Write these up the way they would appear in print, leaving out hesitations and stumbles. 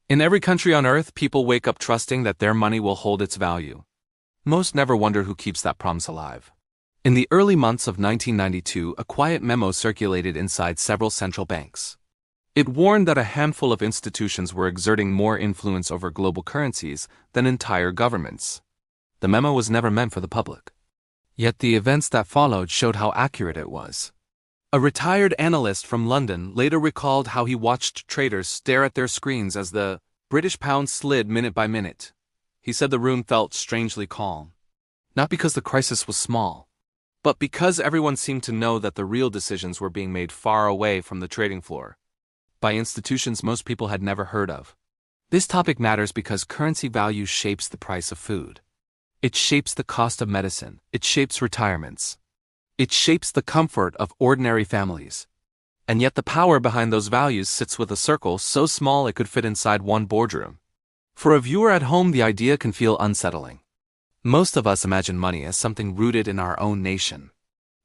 In every country on earth, people wake up trusting that their money will hold its value. Most never wonder who keeps that promise alive. In the early months of 1992, a quiet memo circulated inside several central banks. It warned that a handful of institutions were exerting more influence over global currencies than entire governments. The memo was never meant for the public. Yet the events that followed showed how accurate it was. A retired analyst from London later recalled how he watched traders stare at their screens as the British pound slid minute by minute. He said the room felt strangely calm. Not because the crisis was small, but because everyone seemed to know that the real decisions were being made far away from the trading floor, by institutions most people had never heard of. This topic matters because currency value shapes the price of food. It shapes the cost of medicine. It shapes retirements. It shapes the comfort of ordinary families. And yet the power behind those values sits with a circle so small it could fit inside one boardroom. For a viewer at home, the idea can feel unsettling. Most of us imagine money as something rooted in our own nation.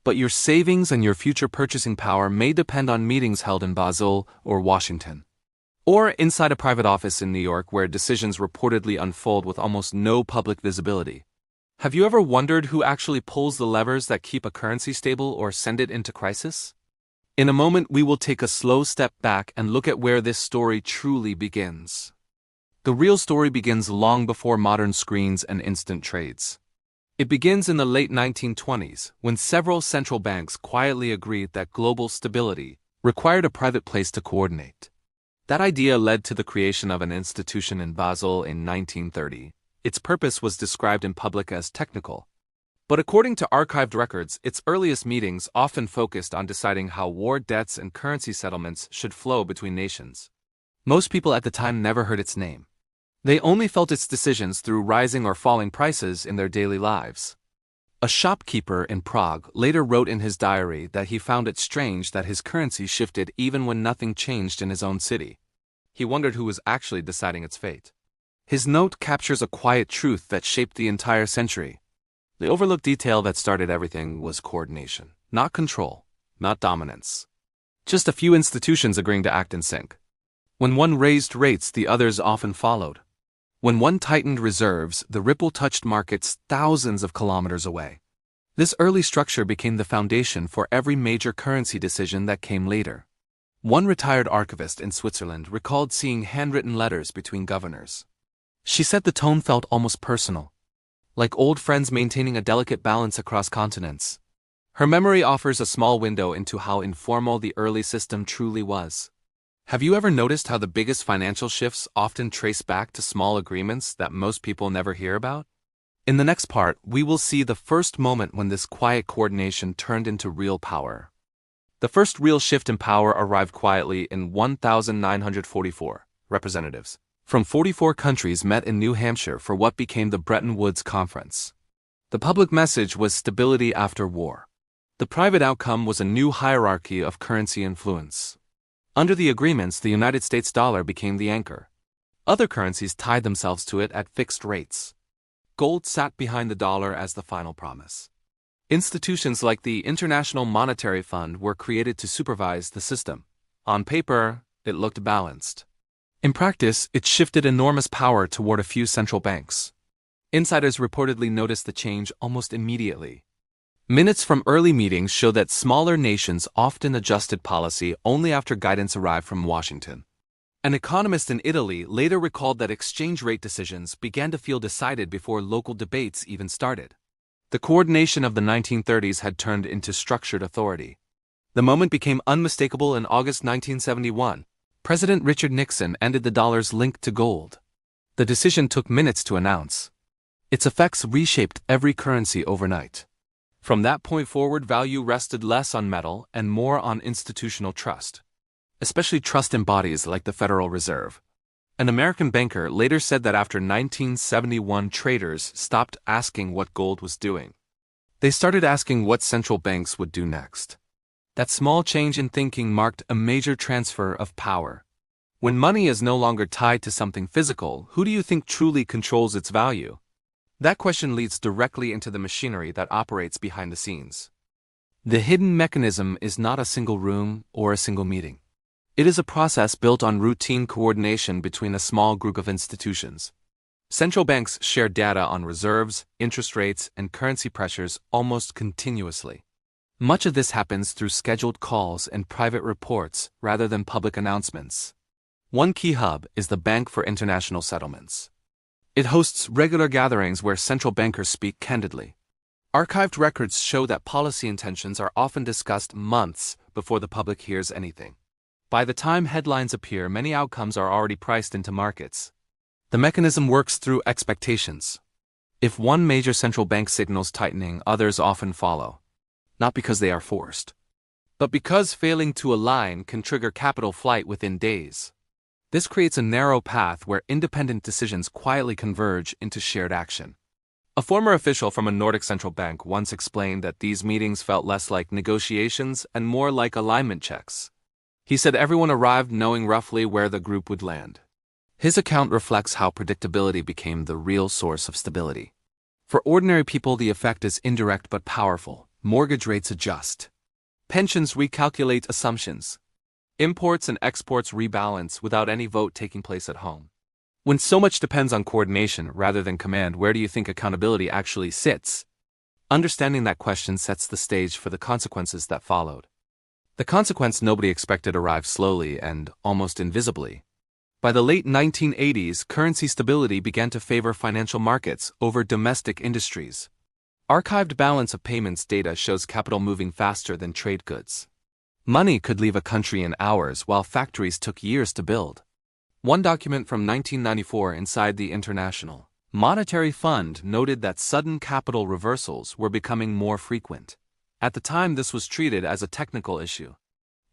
But your savings and your future purchasing power may depend on meetings held in Basel or Washington, or inside a private office in New York where decisions reportedly unfold with almost no public visibility. Have you ever wondered who actually pulls the levers that keep a currency stable or send it into crisis? In a moment, we will take a slow step back and look at where this story truly begins. The real story begins long before modern screens and instant trades. It begins in the late 1920s, when several central banks quietly agreed that global stability required a private place to coordinate. That idea led to the creation of an institution in Basel in 1930. Its purpose was described in public as technical. But according to archived records, its earliest meetings often focused on deciding how war debts and currency settlements should flow between nations. Most people at the time never heard its name. They only felt its decisions through rising or falling prices in their daily lives. A shopkeeper in Prague later wrote in his diary that he found it strange that his currency shifted even when nothing changed in his own city. He wondered who was actually deciding its fate. His note captures a quiet truth that shaped the entire century. The overlooked detail that started everything was coordination, not control, not dominance. Just a few institutions agreeing to act in sync. When one raised rates, the others often followed. When one tightened reserves, the ripple touched markets thousands of kilometers away. This early structure became the foundation for every major currency decision that came later. One retired archivist in Switzerland recalled seeing handwritten letters between governors. She said the tone felt almost personal, like old friends maintaining a delicate balance across continents. Her memory offers a small window into how informal the early system truly was. Have you ever noticed how the biggest financial shifts often trace back to small agreements that most people never hear about? In the next part, we will see the first moment when this quiet coordination turned into real power. The first real shift in power arrived quietly in 1944. Representatives from 44 countries met in New Hampshire for what became the Bretton Woods Conference. The public message was stability after war. The private outcome was a new hierarchy of currency influence. Under the agreements, the United States dollar became the anchor. Other currencies tied themselves to it at fixed rates. Gold sat behind the dollar as the final promise. Institutions like the International Monetary Fund were created to supervise the system. On paper, it looked balanced. In practice, it shifted enormous power toward a few central banks. Insiders reportedly noticed the change almost immediately. Minutes from early meetings show that smaller nations often adjusted policy only after guidance arrived from Washington. An economist in Italy later recalled that exchange rate decisions began to feel decided before local debates even started. The coordination of the 1930s had turned into structured authority. The moment became unmistakable in August 1971. President Richard Nixon ended the dollar's link to gold. The decision took minutes to announce. Its effects reshaped every currency overnight. From that point forward, value rested less on metal and more on institutional trust, especially trust in bodies like the Federal Reserve. An American banker later said that after 1971, traders stopped asking what gold was doing. They started asking what central banks would do next. That small change in thinking marked a major transfer of power. When money is no longer tied to something physical, who do you think truly controls its value? That question leads directly into the machinery that operates behind the scenes. The hidden mechanism is not a single room or a single meeting. It is a process built on routine coordination between a small group of institutions. Central banks share data on reserves, interest rates, and currency pressures almost continuously. Much of this happens through scheduled calls and private reports rather than public announcements. One key hub is the Bank for International Settlements. It hosts regular gatherings where central bankers speak candidly. Archived records show that policy intentions are often discussed months before the public hears anything. By the time headlines appear, many outcomes are already priced into markets. The mechanism works through expectations. If one major central bank signals tightening, others often follow. Not because they are forced, but because failing to align can trigger capital flight within days. This creates a narrow path where independent decisions quietly converge into shared action. A former official from a Nordic central bank once explained that these meetings felt less like negotiations and more like alignment checks. He said everyone arrived knowing roughly where the group would land. His account reflects how predictability became the real source of stability. For ordinary people, the effect is indirect but powerful. Mortgage rates adjust. Pensions recalculate assumptions. Imports and exports rebalance without any vote taking place at home. When so much depends on coordination rather than command, where do you think accountability actually sits? Understanding that question sets the stage for the consequences that followed. The consequence nobody expected arrived slowly and almost invisibly. By the late 1980s, currency stability began to favor financial markets over domestic industries. Archived balance of payments data shows capital moving faster than trade goods. Money could leave a country in hours while factories took years to build. One document from 1994 inside the International Monetary Fund noted that sudden capital reversals were becoming more frequent. At the time, this was treated as a technical issue.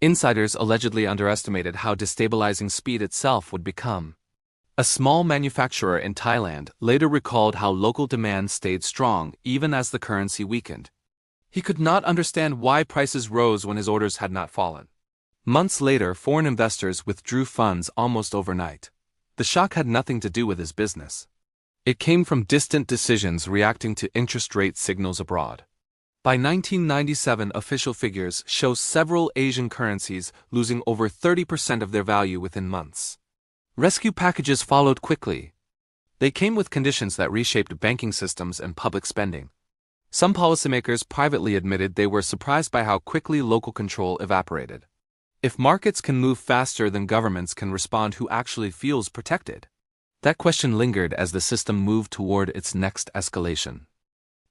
Insiders allegedly underestimated how destabilizing speed itself would become. A small manufacturer in Thailand later recalled how local demand stayed strong even as the currency weakened. He could not understand why prices rose when his orders had not fallen. Months later, foreign investors withdrew funds almost overnight. The shock had nothing to do with his business. It came from distant decisions reacting to interest rate signals abroad. By 1997, official figures show several Asian currencies losing over 30% of their value within months. Rescue packages followed quickly. They came with conditions that reshaped banking systems and public spending. Some policymakers privately admitted they were surprised by how quickly local control evaporated. If markets can move faster than governments can respond, who actually feels protected? That question lingered as the system moved toward its next escalation.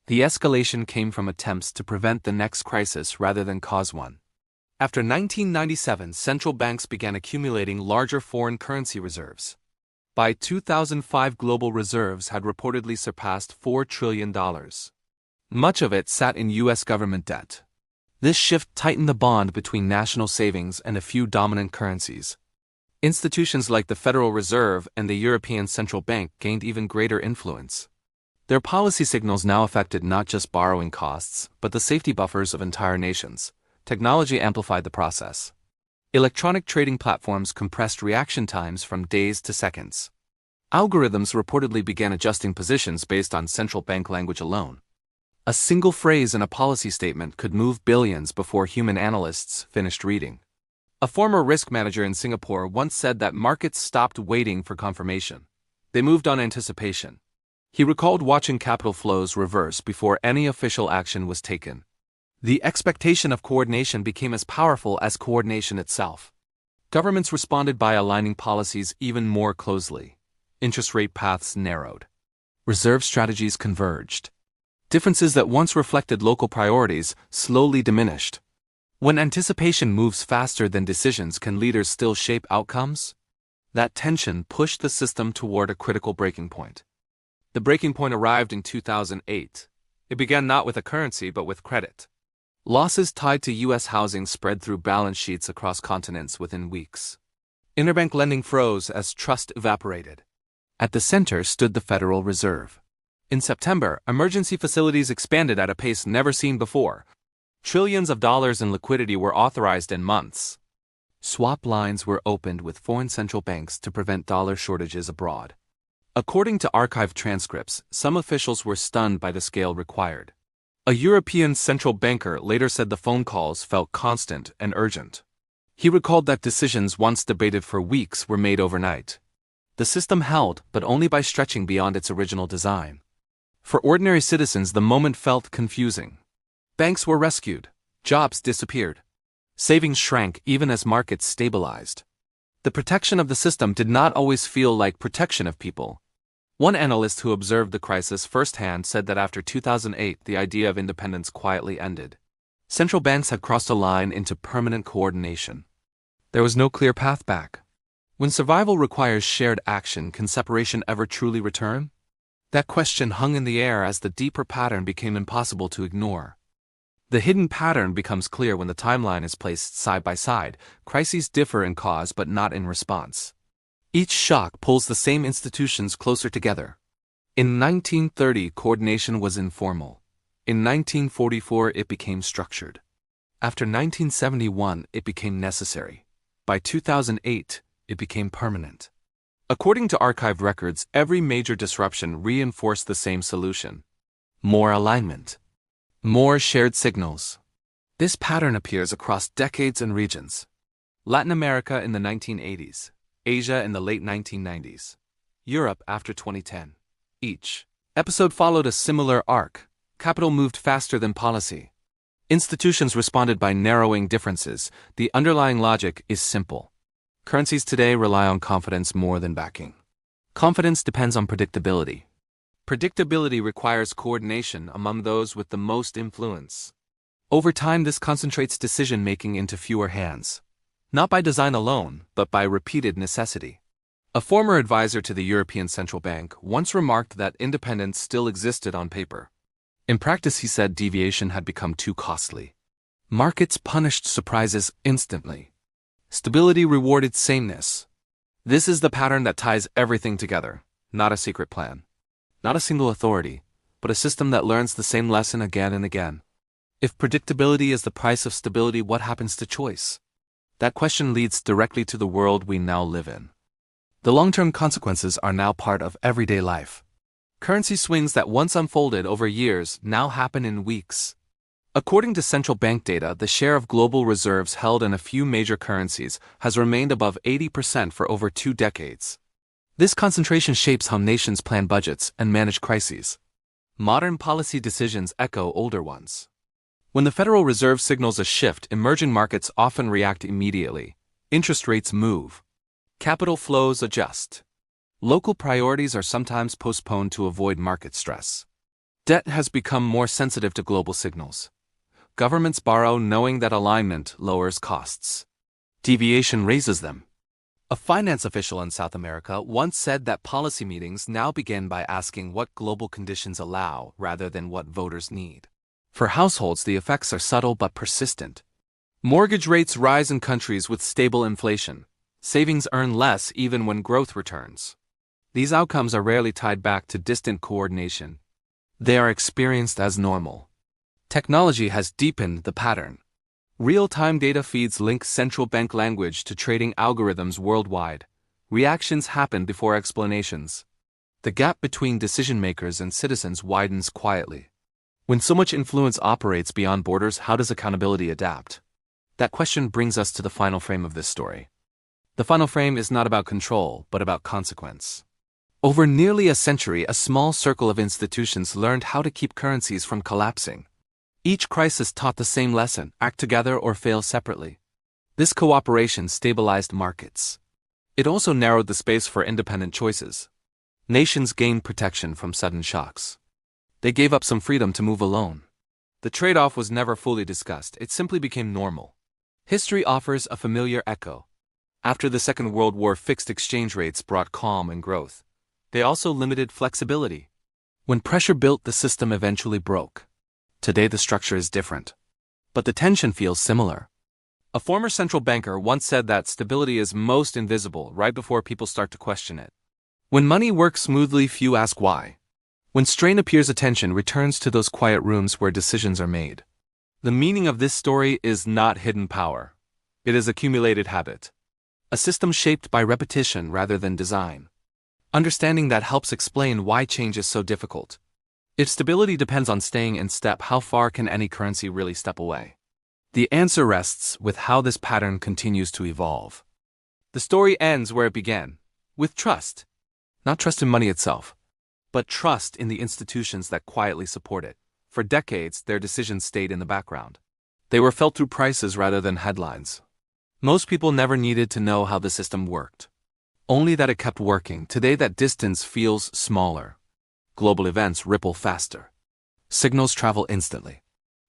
The escalation came from attempts to prevent the next crisis rather than cause one. After 1997, central banks began accumulating larger foreign currency reserves. By 2005, global reserves had reportedly surpassed $4 trillion. Much of it sat in U.S. government debt. This shift tightened the bond between national savings and a few dominant currencies. Institutions like the Federal Reserve and the European Central Bank gained even greater influence. Their policy signals now affected not just borrowing costs, but the safety buffers of entire nations. Technology amplified the process. Electronic trading platforms compressed reaction times from days to seconds. Algorithms reportedly began adjusting positions based on central bank language alone. A single phrase in a policy statement could move billions before human analysts finished reading. A former risk manager in Singapore once said that markets stopped waiting for confirmation. They moved on anticipation. He recalled watching capital flows reverse before any official action was taken. The expectation of coordination became as powerful as coordination itself. Governments responded by aligning policies even more closely. Interest rate paths narrowed. Reserve strategies converged. Differences that once reflected local priorities slowly diminished. When anticipation moves faster than decisions, can leaders still shape outcomes? That tension pushed the system toward a critical breaking point. The breaking point arrived in 2008. It began not with a currency but with credit. Losses tied to U.S. housing spread through balance sheets across continents within weeks. Interbank lending froze as trust evaporated. At the center stood the Federal Reserve. In September, emergency facilities expanded at a pace never seen before. Trillions of dollars in liquidity were authorized in months. Swap lines were opened with foreign central banks to prevent dollar shortages abroad. According to archived transcripts, some officials were stunned by the scale required. A European central banker later said the phone calls felt constant and urgent. He recalled that decisions once debated for weeks were made overnight. The system held, but only by stretching beyond its original design. For ordinary citizens, the moment felt confusing. Banks were rescued. Jobs disappeared. Savings shrank even as markets stabilized. The protection of the system did not always feel like protection of people. One analyst who observed the crisis firsthand said that after 2008, the idea of independence quietly ended. Central banks had crossed a line into permanent coordination. There was no clear path back. When survival requires shared action, can separation ever truly return? That question hung in the air as the deeper pattern became impossible to ignore. The hidden pattern becomes clear when the timeline is placed side by side. Crises differ in cause but not in response. Each shock pulls the same institutions closer together. In 1930, coordination was informal. In 1944, it became structured. After 1971, it became necessary. By 2008, it became permanent. According to archived records, every major disruption reinforced the same solution: more alignment, more shared signals. This pattern appears across decades and regions. Latin America in the 1980s, Asia in the late 1990s, Europe after 2010. Each episode followed a similar arc. Capital moved faster than policy. Institutions responded by narrowing differences. The underlying logic is simple. Currencies today rely on confidence more than backing. Confidence depends on predictability. Predictability requires coordination among those with the most influence. Over time, this concentrates decision-making into fewer hands. Not by design alone, but by repeated necessity. A former advisor to the European Central Bank once remarked that independence still existed on paper. In practice, he said, deviation had become too costly. Markets punished surprises instantly. Stability rewarded sameness. This is the pattern that ties everything together, not a secret plan. Not a single authority, but a system that learns the same lesson again and again. If predictability is the price of stability, what happens to choice? That question leads directly to the world we now live in. The long-term consequences are now part of everyday life. Currency swings that once unfolded over years now happen in weeks. According to central bank data, the share of global reserves held in a few major currencies has remained above 80% for over 2 decades. This concentration shapes how nations plan budgets and manage crises. Modern policy decisions echo older ones. When the Federal Reserve signals a shift, emerging markets often react immediately. Interest rates move. Capital flows adjust. Local priorities are sometimes postponed to avoid market stress. Debt has become more sensitive to global signals. Governments borrow knowing that alignment lowers costs. Deviation raises them. A finance official in South America once said that policy meetings now begin by asking what global conditions allow rather than what voters need. For households, the effects are subtle but persistent. Mortgage rates rise in countries with stable inflation. Savings earn less even when growth returns. These outcomes are rarely tied back to distant coordination. They are experienced as normal. Technology has deepened the pattern. Real-time data feeds link central bank language to trading algorithms worldwide. Reactions happen before explanations. The gap between decision-makers and citizens widens quietly. When so much influence operates beyond borders, how does accountability adapt? That question brings us to the final frame of this story. The final frame is not about control, but about consequence. Over nearly a century, a small circle of institutions learned how to keep currencies from collapsing. Each crisis taught the same lesson: act together or fail separately. This cooperation stabilized markets. It also narrowed the space for independent choices. Nations gained protection from sudden shocks. They gave up some freedom to move alone. The trade-off was never fully discussed, it simply became normal. History offers a familiar echo. After the Second World War, fixed exchange rates brought calm and growth. They also limited flexibility. When pressure built, the system eventually broke. Today the structure is different. But the tension feels similar. A former central banker once said that stability is most invisible right before people start to question it. When money works smoothly, few ask why. When strain appears, attention returns to those quiet rooms where decisions are made. The meaning of this story is not hidden power. It is accumulated habit. A system shaped by repetition rather than design. Understanding that helps explain why change is so difficult. If stability depends on staying in step, how far can any currency really step away? The answer rests with how this pattern continues to evolve. The story ends where it began, with trust. Not trust in money itself, but trust in the institutions that quietly support it. For decades, their decisions stayed in the background. They were felt through prices rather than headlines. Most people never needed to know how the system worked. Only that it kept working. Today that distance feels smaller. Global events ripple faster. Signals travel instantly.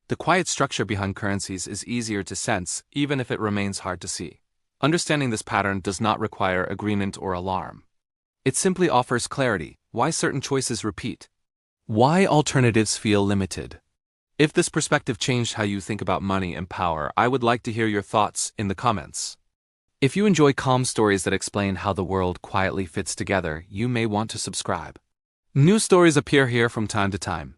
The quiet structure behind currencies is easier to sense, even if it remains hard to see. Understanding this pattern does not require agreement or alarm. It simply offers clarity, why certain choices repeat, why alternatives feel limited. If this perspective changed how you think about money and power, I would like to hear your thoughts in the comments. If you enjoy calm stories that explain how the world quietly fits together, you may want to subscribe. New stories appear here from time to time.